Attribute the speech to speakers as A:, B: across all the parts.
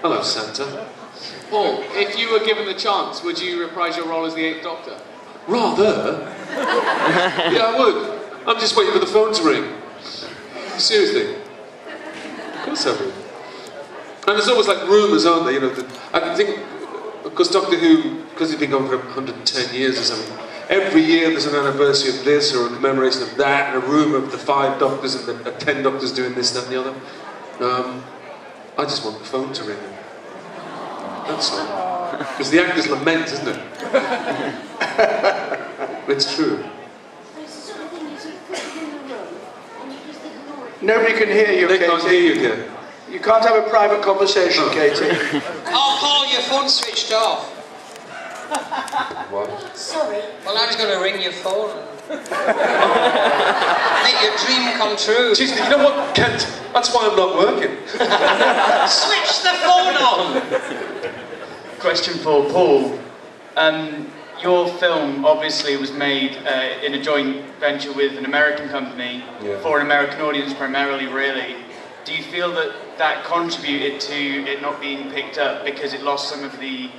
A: Hello, Santa.
B: Paul, if you were given the chance, would you reprise your role as the Eighth Doctor?
A: Rather. Yeah, I would. I'm just waiting for the phone to ring. Seriously. Of course I would. And there's always like rumours, aren't there? You know, I think, because Doctor Who, because he's been going for 110 years or something, every year there's an anniversary of this or a commemoration of that, and a rumour of the 5 Doctors and the 10 Doctors doing this, that and the other. I just want the phone to ring. That's all. It's the actor's lament, isn't it? It's true.
C: Nobody can hear you, Katie.
A: They can't hear you, dear.
C: You can't have a private conversation, Katie.
D: Oh, Paul, your phone's switched off.
A: What?
D: Sorry. Well, I was going to ring your phone. Make your dream come true.
A: Jeez, you know what, Kent? That's why I'm not working.
D: Switch the phone on!
E: Question for Paul. Your film obviously was made in a joint venture with an American company for an American audience primarily, really. Do you feel that that contributed to it not being picked up because it lost some of the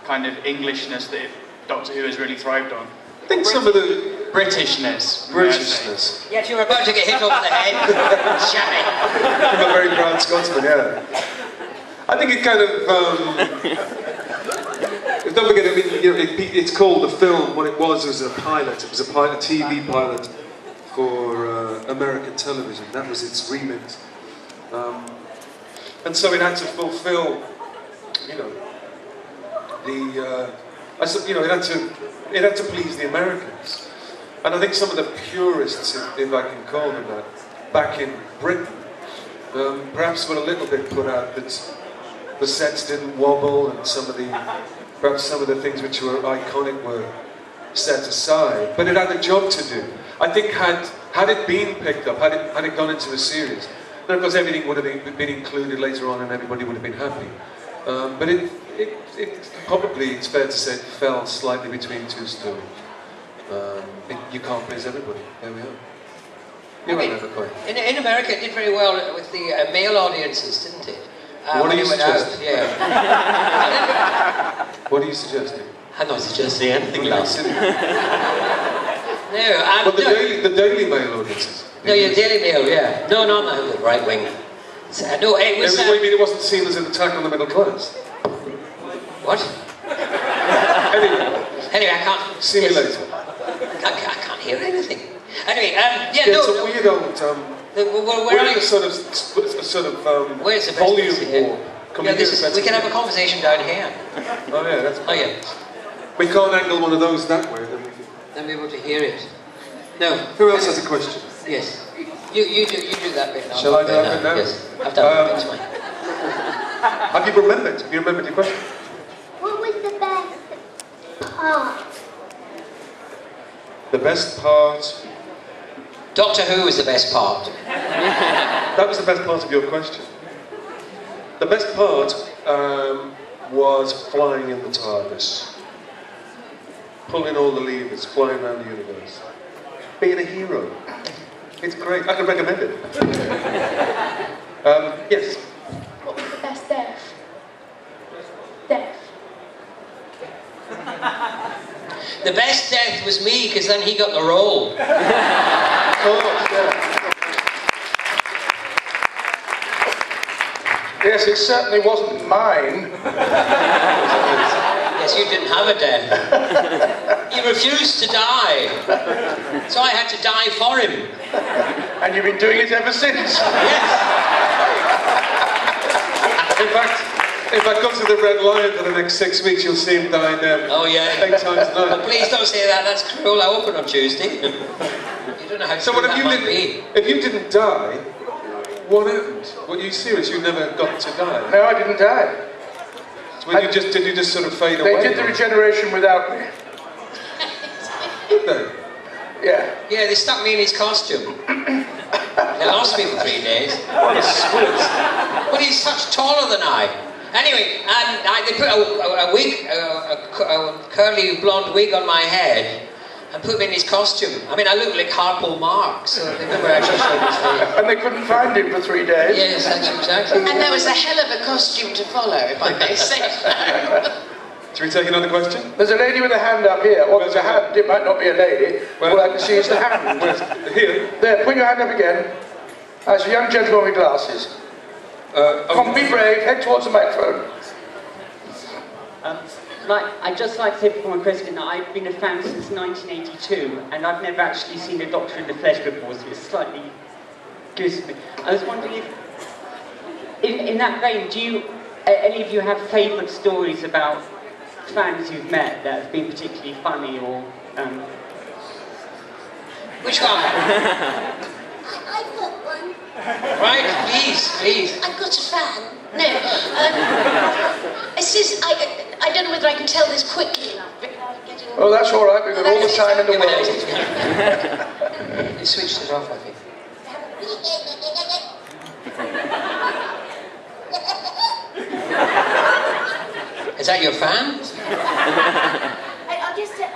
E: kind of Englishness that Doctor Who has really thrived on?
A: I think some of the
E: Britishness.
A: Britishness.
D: Yes, you were about to get hit over the head. Shabby.
A: I'm a very proud Scotsman, yeah. I think it kind of, don't forget, I mean, you know, it's called the film. What it was a pilot. It was a TV pilot for American television. That was its remit. And so it had to fulfill, you know, it had to please the Americans. And I think some of the purists, if I can call them that, back in Britain, perhaps were a little bit put out that the sets didn't wobble, and perhaps some of the things which were iconic were set aside. But it had a job to do. I think had it been picked up, had it gone into a series, then of course everything would have been included later on and everybody would have been happy. But it probably, it's fair to say, it fell slightly between two stools. You can't please everybody. There we are. You might have a coin.
D: In America, it did very well with the male audiences, didn't it?
A: What are you suggesting?
D: Yeah.
A: What are you suggesting?
D: I'm not suggesting anything else.
A: No, but the Daily Mail audiences.
D: No, your Daily Mail, yeah. No, not the right wing. No, it was.
A: What do you mean it wasn't seen as an attack on the middle class?
D: What? Anyway, I can't.
A: See me later.
D: I can't hear anything. Anyway, yeah,
A: it's a weird old. We're in a sort of
D: where's the
A: volume war.
D: We can have a conversation down here.
A: Oh yeah, that's.
D: Oh yeah.
A: We can't angle one of those that way, then we can.
D: Then be able to hear it. No.
A: Who else has a question?
D: Yes. You do that bit now.
A: Shall I do that bit now?
D: Yes. I've done that bit tonight.
A: Have you remembered? Have you remembered your question?
F: What was the best part?
A: The best part?
D: Doctor Who was the best part.
A: That was the best part of your question. The best part was flying in the TARDIS. Pulling all the levers, flying around the universe. Being a hero. It's great. I can recommend it. Yes?
F: What was the best death? Death.
D: The best death was me, because then he got the role.
A: Oh, yeah.
C: Yes, it certainly wasn't mine.
D: Yes, you didn't have a death. He refused to die. So I had to die for him.
C: And you've been doing it ever since.
D: Yes.
A: If I go to the Red Lion for the next 6 weeks, you'll see him dying there.
D: Oh yeah.
A: 8 times a night.
D: But please don't say that, that's cruel. I open on Tuesday. You don't know how true that might be.
A: If you didn't die, what happened? Were you serious? You never got to die?
C: No, I didn't die.
A: So did you just sort of fade away?
C: They did the regeneration without me.
A: Did they?
C: Yeah.
D: Yeah, they stuck me in his costume. They lost me for 3 days.
A: What a squid.
D: But he's much taller than I. Anyway, they put a wig, a curly blonde wig on my head, and put him in his costume. I mean, I look like Harpo Marx. They never actually showed his face.
C: And they couldn't find him for 3 days.
D: Yes, that's exactly.
G: And there was a hell of a costume to follow, if I may say so.
A: Should we take another question?
C: There's a lady with a hand up here. Well, there's a hand. It might not be a lady. All I can see is the hand.
A: Here.
C: There, put your hand up again. That's a young gentleman with glasses. Come, be brave. Head towards the microphone.
H: I'd just like to say before my question that I've been a fan since 1982, and I've never actually seen a Doctor in the flesh before, so it slightly gives me. I was wondering if, in that vein, do you, any of you have favourite stories about fans you've met that have been particularly funny or...
D: Which one?
G: I've got one.
D: Right, please.
G: I've got a fan. No. It's just, I don't know whether I can tell this quickly enough.
C: Oh, that's all right. We've got all the time in the world.
D: You switched it off, I think. Is that your fan?
G: I'll just see, I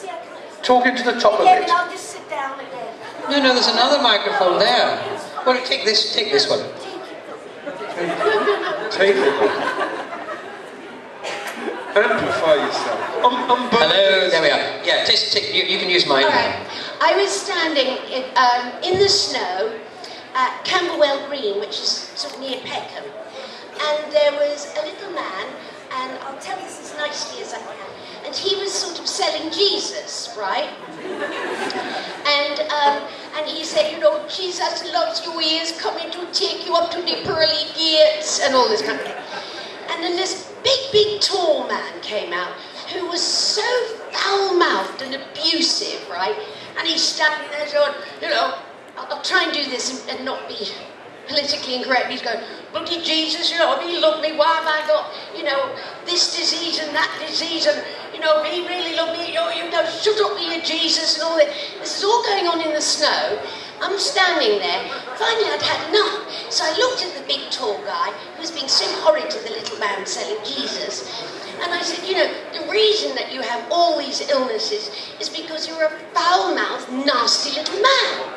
G: can't...
C: Talking to the top of
G: again,
C: it.
G: and I'll just sit down again.
D: No, there's another microphone there. Well, take this one.
A: Take it. Amplify yourself.
D: Hello, there we are. Yeah, you can use mine.
G: All right. I was standing in the snow at Camberwell Green, which is sort of near Peckham, and there was a little man, and I'll tell this as nicely as I can, and he was sort of selling Jesus, right? And he said, you know, Jesus loves you, he is coming to take you up to the pearly gates, and all this kind of thing. And then this big, tall man came out, who was so foul-mouthed and abusive, right? And he's standing there going, you know, I'll try and do this and not be politically incorrect. He's going, bloody Jesus, you know, he loved me, why have I got, you know, this disease and that disease, and, you know, he really loved me, you know, shut up with your Jesus, and all that. This is all going on in the snow. I'm standing there. Finally, I'd had enough. So I looked at the big, tall guy who was being so horrid to the little man selling Jesus. And I said, you know, the reason that you have all these illnesses is because you're a foul-mouthed, nasty little man.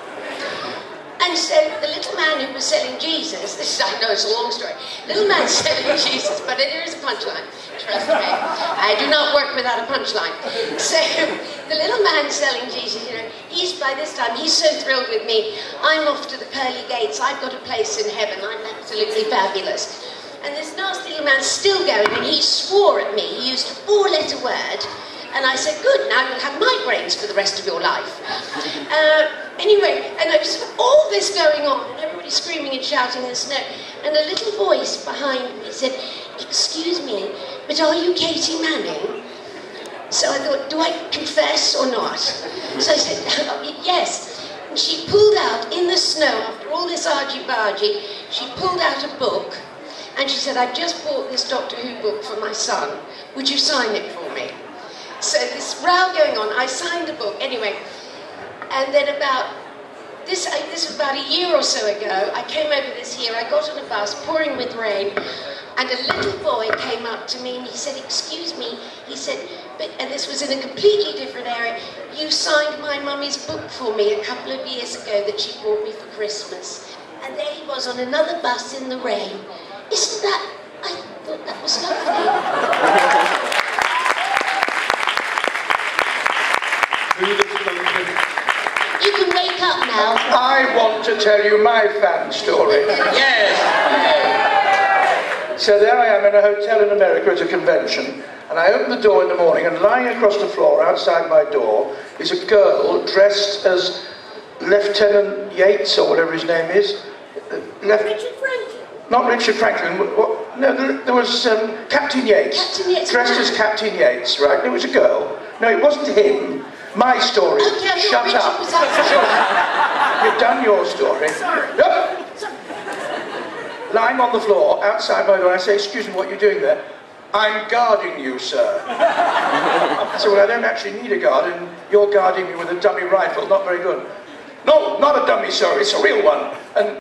G: And so the little man who was selling Jesus, I know it's a long story, little man selling Jesus, but there is a punchline, trust me. I do not work without a punchline. So the little man selling Jesus, you know, by this time, he's so thrilled with me. I'm off to the pearly gates, I've got a place in heaven, I'm absolutely fabulous. And this nasty little man's still going, and he swore at me. He used a 4-letter word, and I said, good, now you'll have migraines for the rest of your life. Anyway, and there was all this going on, and everybody screaming and shouting in the snow, and a little voice behind me said, excuse me, but are you Katie Manning? So I thought, do I confess or not? So I said, yes. And she pulled out, in the snow, after all this argy-bargy, she pulled out a book, and she said, I've just bought this Doctor Who book for my son. Would you sign it for me? So this row going on, I signed the book, anyway. And then this was about a year or so ago, I came over this year, I got on a bus, pouring with rain, and a little boy came up to me and he said, excuse me, he said, and this was in a completely different area, you signed my mummy's book for me a couple of years ago that she bought me for Christmas. And there he was on another bus in the rain. Isn't that, I thought that was lovely. You can wake up now.
C: I want to tell you my fan story.
D: Yes.
C: So there I am in a hotel in America at a convention, and I open the door in the morning, and lying across the floor outside my door is a girl dressed as Lieutenant Yates, or whatever his name is.
G: Richard Franklin.
C: Not Richard Franklin. No, there was Captain Yates.
G: Captain Yates.
C: Dressed as Captain Yates, right? It was a girl. No, it wasn't him. My story.
G: Okay,
C: Shut
G: Richard
C: up.
G: Was outside.
C: You've done your story. No. Lying on the floor outside my door, I say, excuse me, what are you doing there? I'm guarding you, sir. I said, well, I don't actually need a guard, and you're guarding me with a dummy rifle. Not very good. No, not a dummy, sir. It's a real one. And